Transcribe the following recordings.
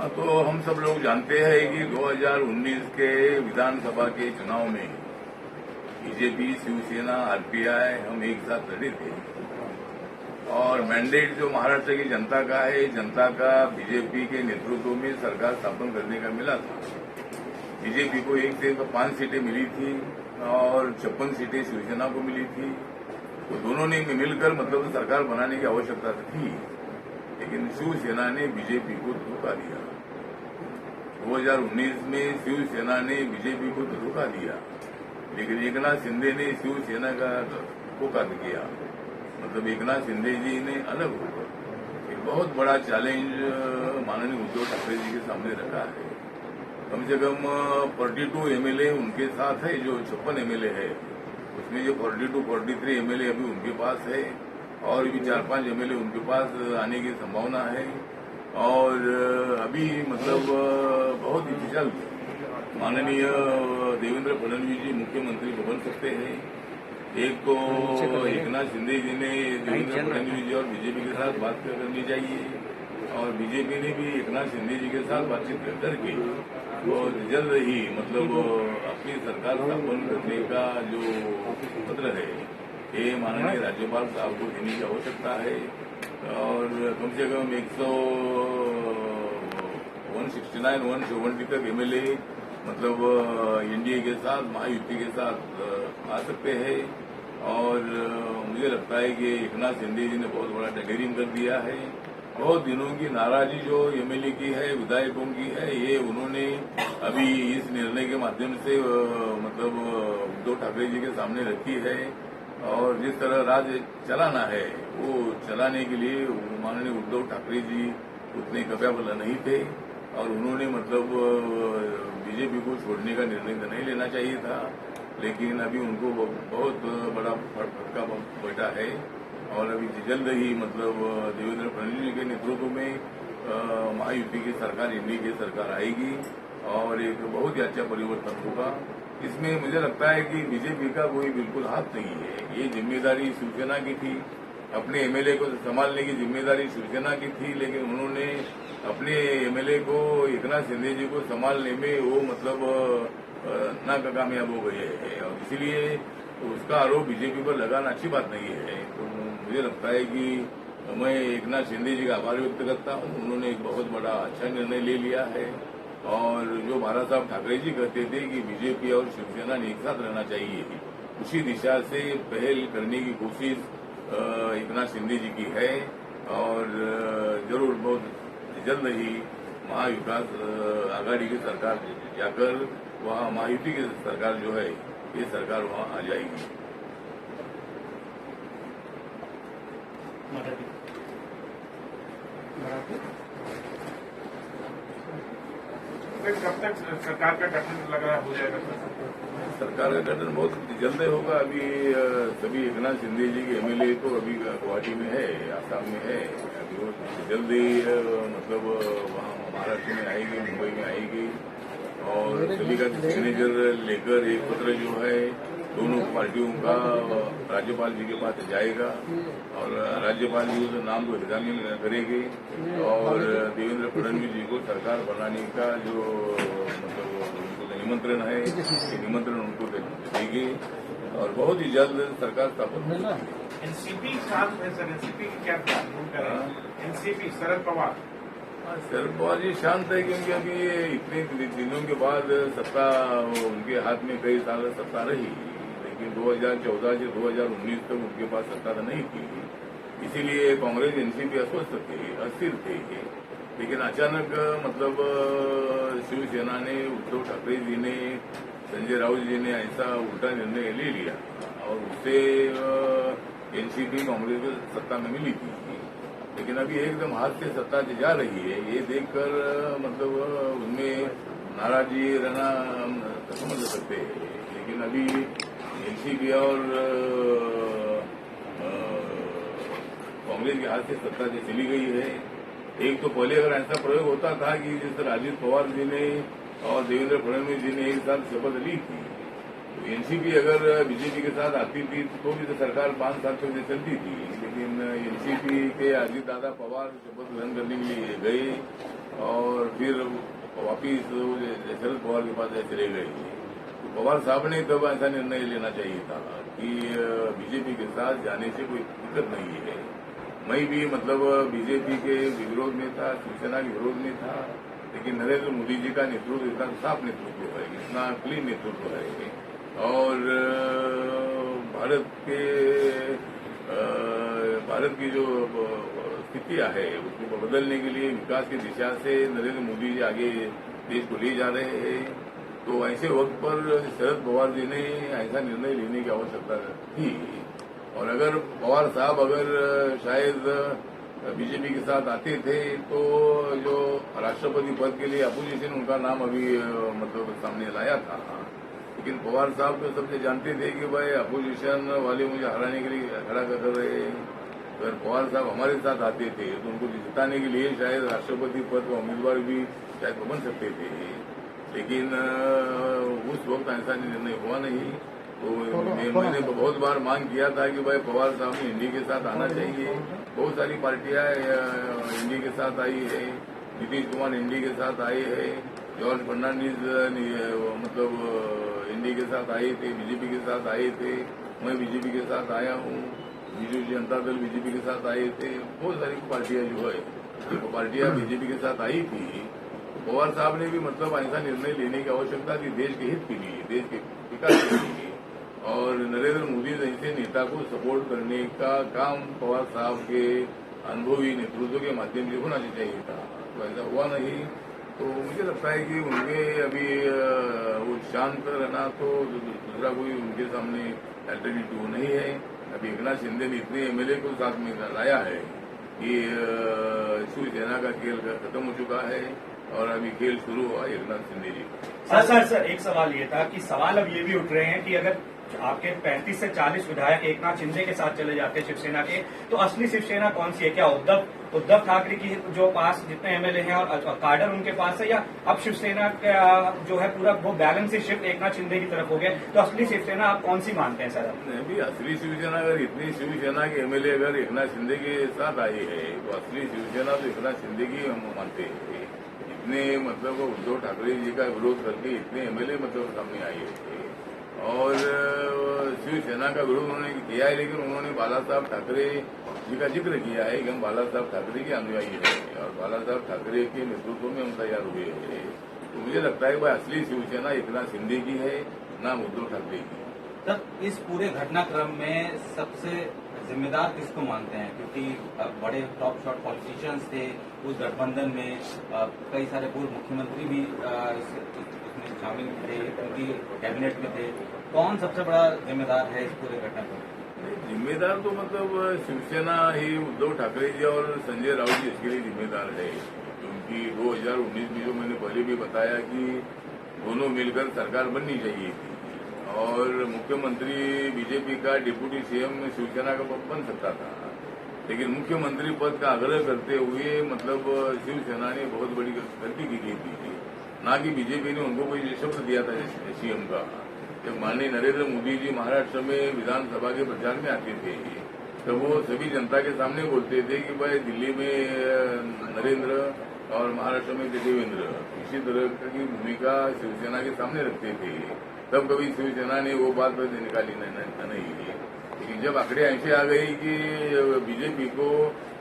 हाँ, तो हम सब लोग जानते हैं कि 2019 के विधानसभा के चुनाव में बीजेपी, शिवसेना, आरपीआई हम एक साथ लड़े थे और मैंडेट जो महाराष्ट्र की जनता का है, जनता का बीजेपी के नेतृत्व में सरकार स्थापन करने का मिला था। बीजेपी को 1 से 5 सीटें मिली थी और 56 सीटें शिवसेना को मिली थी। तो दोनों ने मिलकर मतलब सरकार बनाने की आवश्यकता थी, लेकिन शिवसेना ने बीजेपी को धोखा दिया। 2019 में शिवसेना ने बीजेपी को धोखा दिया, लेकिन एकनाथ शिंदे ने शिवसेना को काट किया। मतलब एकनाथ शिंदे जी ने अलग होकर एक बहुत बड़ा चैलेंज माननीय उद्धव ठाकरे जी के सामने रखा है। कम से कम 42 एमएलए उनके साथ है, जो 56 एमएलए है उसमें जो 42-43 एमएलए अभी उनके पास है और भी 4-5 एमएलए उनके पास आने की संभावना है। और अभी मतलब बहुत ही जल्द माननीय देवेंद्र फडणवीस जी मुख्यमंत्री बन सकते हैं। एक तो एकनाथ शिंदे जी ने देवेंद्र फडणवीस जी और बीजेपी के साथ बात करनी चाहिए और बीजेपी ने भी एकनाथ शिंदे जी के साथ बातचीत करके और जल्द ही मतलब अपनी सरकार स्थापन करने का जो पत्र है ये माननीय राज्यपाल साहब को देने की आवश्यकता है। और कम से कम 169-170 तक एमएलए मतलब एनडीए के साथ, महायुति के साथ आ सकते हैं। और मुझे लगता है कि एकनाथ शिंदे जी ने बहुत बड़ा टेंडरिंग कर दिया है। बहुत दिनों की नाराजगी जो एमएलए की है, विधायकों की है, ये उन्होंने अभी इस निर्णय के माध्यम से मतलब उद्धव ठाकरे जी के सामने रखी है। और जिस तरह राज्य चलाना है वो चलाने के लिए माननीय उद्धव ठाकरे जी उतने कैपेबल नहीं थे और उन्होंने मतलब बीजेपी को छोड़ने का निर्णय तो नहीं लेना चाहिए था, लेकिन अभी उनको बहुत बड़ा फटका बैठा है। और अभी जल्द ही मतलब देवेंद्र फडणवीस के नेतृत्व में महायुति की सरकार, एनडीए की सरकार आएगी और एक बहुत ही अच्छा परिवर्तन होगा। इसमें मुझे लगता है कि बीजेपी का कोई बिल्कुल हाथ नहीं है। ये जिम्मेदारी शिवसेना की थी, अपने एमएलए को संभालने की जिम्मेदारी शिवसेना की थी, लेकिन उन्होंने अपने एमएलए को एकनाथ शिंदे जी को संभालने में वो मतलब नाकामयाब हो गए हैं और इसीलिए उसका आरोप बीजेपी पर लगाना अच्छी बात नहीं है। तो मुझे लगता है कि मैं एकनाथ शिंदे जी का आभार व्यक्त करता हूं। उन्होंने एक बहुत बड़ा अच्छा निर्णय ले लिया है और जो महाराज साहब ठाकरे जी कहते थे कि बीजेपी और शिवसेना ने एक साथ रहना चाहिए, उसी दिशा से पहल करने की कोशिश एकनाथ शिंदे जी की है। और जरूर बहुत जल्द ही महाविकास आघाड़ी की सरकार जाकर वहां महायुति की सरकार जो है ये सरकार वहां आ जाएगी। कब तक सरकार का गठन लग रहा हो जाएगा? सरकार का गठन बहुत जल्द होगा। अभी सभी एकनाथ शिंदे जी के एमएलए तो अभी गुवाहाटी में है, आसाम में है। अभी वो जल्द ही मतलब वहाँ महाराष्ट्र में आएगी, मुंबई में आएगी और सभी का सिग्नेचर लेकर एक पत्र जो है दोनों पार्टियों का राज्यपाल जी के पास जाएगा और राज्यपाल जी उस नाम को एग्जामिन करेंगे और देवेंद्र फडणवीस जी को सरकार बनाने का जो मतलब उनको निमंत्रण है, ये निमंत्रण उनको देंगे और बहुत ही जल्द सरकार स्थापन होगी। एनसीपी शांत है सर, एनसीपी की क्या भूमिका है? एनसीपी शरद पवार जी शांत है क्योंकि अभी इतने दिनों के बाद सत्ता उनके हाथ में कई साल सत्ता रही, लेकिन 2014 से 2019 तक उनके पास सत्ता तो नहीं थी। इसीलिए कांग्रेस, एनसीपी अस्वस्थ थे, अस्थिर थे। लेकिन अचानक मतलब शिवसेना ने, उद्धव ठाकरे जी ने, संजय राउत जी ने ऐसा उल्टा निर्णय ले लिया और उससे एनसीपी कांग्रेस को सत्ता में मिली थी। लेकिन अभी एकदम हाथ से सत्ता जा रही है, ये देखकर मतलब उनमें नाराजगी रहना समझ सकते हैं। लेकिन अभी एनसीपी और कांग्रेस के हाथ से सत्ता चली गई है। एक तो पहले अगर ऐसा प्रयोग होता था कि जिस तरह अजित पवार जी ने और देवेंद्र फडणवीस जी ने एक साथ शपथ ली थी, तो एनसीपी अगर बीजेपी के साथ आती थी तो भी तो सरकार 5 साल तक चलती थी। लेकिन एनसीपी के अजित दादा पवार शपथ ग्रहण करने के लिए गए और फिर वापिस शरद पवार के पास चले गए। तो पवार साहब ने तब ऐसा निर्णय लेना चाहिए था कि बीजेपी के साथ जाने से कोई दिक्कत नहीं है। मैं भी मतलब बीजेपी के विरोध में था, शिवसेना के विरोध में था, लेकिन नरेंद्र मोदी जी का नेतृत्व इतना साफ नेतृत्व है, इतना क्लीन नेतृत्व है, और भारत की जो स्थितियां है उसको बदलने के लिए विकास की दिशा से नरेंद्र मोदी जी आगे देश को ले जा रहे हैं। तो ऐसे वक्त पर शरद पवार जी ने ऐसा निर्णय लेने की आवश्यकता थी। और अगर पवार साहब शायद बीजेपी के साथ आते थे तो जो राष्ट्रपति पद के लिए अपोजिशन उनका नाम अभी मतलब सामने लाया था। लेकिन पवार साहब तो सबसे जानते थे कि भाई अपोजिशन वाले मुझे हराने के लिए खड़ा कर रहे हैं। अगर पवार साहब हमारे साथ आते थे तो उनको जिताने के लिए शायद राष्ट्रपति पद का उम्मीदवार भी शायद बन सकते थे। लेकिन उस वक्त ऐसा निर्णय हुआ नहीं। तो मैंने तो बहुत बार मांग किया था कि भाई पवार साहब ने एनडीए के साथ आना चाहिए। बहुत सारी पार्टियां एनडीए के साथ आई है, नीतीश कुमार एनडीए के साथ आए हैं, जॉर्ज फर्नांडिस मतलब एनडीए के साथ आए थे, बीजेपी के साथ आए थे, मैं बीजेपी के साथ आया हूँ, बीजू जनता दल बीजेपी के साथ आए थे। बहुत सारी पार्टियां जो है जो पार्टियां बीजेपी के साथ आई थी। तो पवार साहब ने भी मतलब ऐसा निर्णय लेने की आवश्यकता थी देश के हित के लिए, देश के विकास के लिए, और नरेंद्र मोदी जैसे नेता को सपोर्ट करने का काम पवार साहब के अनुभवी नेतृत्व के माध्यम से होना चाहिए था। तो ऐसा हुआ नहीं। तो मुझे लगता है कि उनके अभी वो शांत रहना तो दूसरा कोई उनके सामने अल्टरनेटिव नहीं है। अभी एकनाथ शिंदे ने इतने एमएलए को साथ में लाया है कि शिवसेना का खेल खत्म हो चुका है और अभी खेल शुरू हुआ एकनाथ शिंदे जी का। सर एक सवाल ये था कि सवाल अब ये भी उठ रहे हैं कि अगर आपके 35 से 40 विधायक एकनाथ शिंदे के साथ चले जाते हैं शिवसेना के, तो असली शिवसेना कौन सी है? क्या उद्धव ठाकरे की जो पास जितने एमएलए हैं और कार्डर उनके पास है, या अब शिवसेना का जो है पूरा वो बैलेंस ही शिफ्ट एकनाथ शिंदे की तरफ हो गया? तो असली शिवसेना आप कौन सी मानते हैं सर? अभी असली शिवसेना अगर इतनी शिवसेना के एमएलए अगर एकनाथ शिंदे के साथ आई है तो असली शिवसेना तो एकनाथ शिंदे की हम मानते हैं। इतने मतलब उद्धव ठाकरे जी का विरोध करके इतने एमएलए मतलब सामने आए थे और शिवसेना का विरोध उन्होंने किया है, लेकिन उन्होंने बाला साहब ठाकरे जी का जिक्र किया है कि हम बाला साहब ठाकरे के अनुयायी हैं और बाला साहब ठाकरे के नेतृत्व में हम तैयार हुए हैं। तो मुझे लगता है कि असली शिवसेना एकनाथ शिंदे की है, ना उद्धव ठाकरे की। सर इस पूरे घटनाक्रम में सबसे जिम्मेदार किसको मानते हैं? क्योंकि बड़े टॉप शॉट पॉलिटिशियंस थे उस गठबंधन में, कई सारे पूर्व मुख्यमंत्री भी इसमें शामिल थे, उनकी कैबिनेट में थे। कौन सबसे बड़ा जिम्मेदार है इस पूरे घटनाक्रम? जिम्मेदार तो मतलब शिवसेना ही उद्धव ठाकरे जी और संजय राउत जी इसके लिए जिम्मेदार है, क्योंकि 2019 में जो मैंने पहले भी बताया कि दोनों मिलकर सरकार बननी चाहिए थी और मुख्यमंत्री बीजेपी का डिप्टी सीएम शिवसेना का बन सकता था। लेकिन मुख्यमंत्री पद का आग्रह करते हुए मतलब शिवसेना ने बहुत बड़ी गलती की थी, ना कि बीजेपी ने उनको कोई शब्द दिया था सीएम का। जब माननीय नरेंद्र मोदी जी महाराष्ट्र में विधानसभा के प्रचार में आते थे तो वो सभी जनता के सामने बोलते थे कि भाई दिल्ली में नरेंद्र और महाराष्ट्र में देवेंद्र, इसी तरह की भूमिका शिवसेना के सामने रखते थे। तब कभी शिवसेना ने वो बात निकाली नहीं। लेकिन जब आंकड़े ऐसे आ गई कि बीजेपी को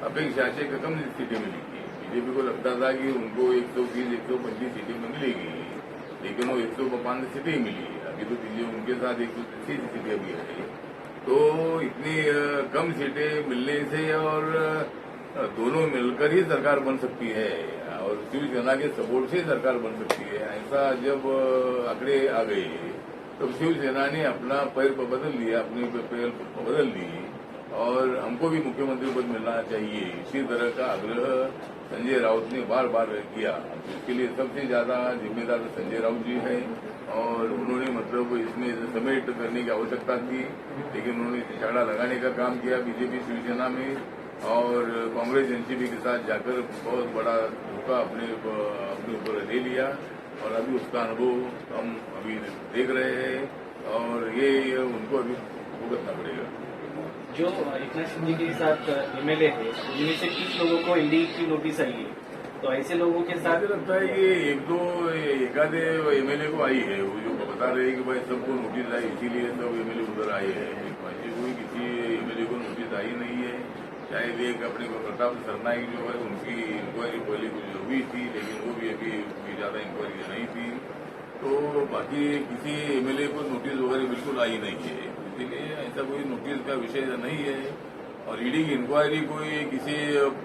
अपेक्षा से कम सीटें मिली, बीजेपी को लगता था कि उनको 130-125 सीटें मिलेगी, लेकिन वो 105 सीटें मिली। अभी तो उनके साथ 130 सीटें भी है। तो इतनी कम सीटें मिलने से और दोनों मिलकर ही सरकार बन सकती है और शिवसेना के सपोर्ट से सरकार बन सकती है, ऐसा जब आंकड़े आ गए तो शिवसेना ने अपना पैर बदल लिया, अपनी पैर बदल ली और हमको भी मुख्यमंत्री पद मिलना चाहिए, इसी तरह का आग्रह संजय राउत ने बार बार किया। इसके लिए सबसे ज्यादा जिम्मेदार संजय राउत जी हैं और उन्होंने मतलब इसमें समेट करने की आवश्यकता थी, लेकिन उन्होंने झगड़ा लगाने का काम किया बीजेपी शिवसेना में और कांग्रेस एनसीपी के साथ जाकर बहुत बड़ा धोखा अपने ऊपर ले लिया और अभी उसका अनुभव हम अभी देख रहे हैं और ये उनको अभी भुगतना पड़ेगा। जो एकनाथ शिंदे के साथ एमएलए है उनमें से 30 लोगों को ईडी की नोटिस आई है, तो ऐसे लोगों के साथ मुझे लगता है कि एक आधे एमएलए को आई है, वो जो बता रहे हैं कि भाई सबको नोटिस आई इसीलिए सब एमएलए उधर आए हैं। ऐसी कोई किसी एमएलए को नोटिस आई नहीं है। शायद एक अपने को प्रताप सरनाइक जो है उनकी इंक्वायरी पहले कुछ हुई थी, लेकिन वो भी अभी कोई ज्यादा इंक्वायरी नहीं थी। तो बाकी किसी एमएलए को नोटिस वगैरह बिल्कुल आई नहीं है, इसीलिए ऐसा कोई नोटिस का विषय नहीं है। और ईडी की इंक्वायरी कोई किसी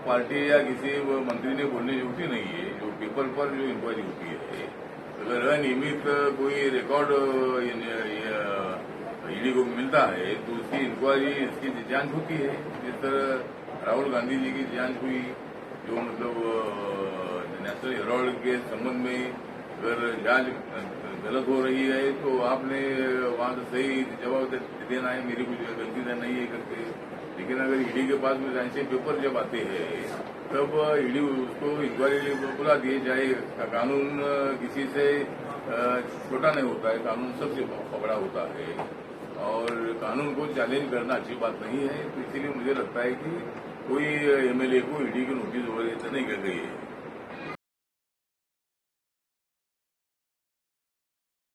पार्टी या किसी मंत्री ने बोलने की होती नहीं है, जो पेपर पर जो इंक्वायरी होती है। अगर अनियमित कोई रिकॉर्ड ईडी को मिलता है तो उसकी इंक्वायरी, इसकी जांच होती है। जिस तरह राहुल गांधी जी की जांच हुई, जो मतलब नेशनल हेराल्ड के संबंध में अगर जांच गलत हो रही है तो आपने वहां से सही जवाब देना है, मेरी कुछ गलती नहीं है करके। लेकिन अगर ईडी के पास में ऐसे पेपर जब आते हैं तब ईडी उसको इंक्वायरी बुला दिए जाए। कानून किसी से छोटा नहीं होता है, कानून सबसे पकड़ा होता है और कानून को चैलेंज करना अच्छी बात नहीं है। तो इसीलिए मुझे लगता है कि कोई एमएलए को ईडी की नोटिस वगैरह नहीं कर गई है।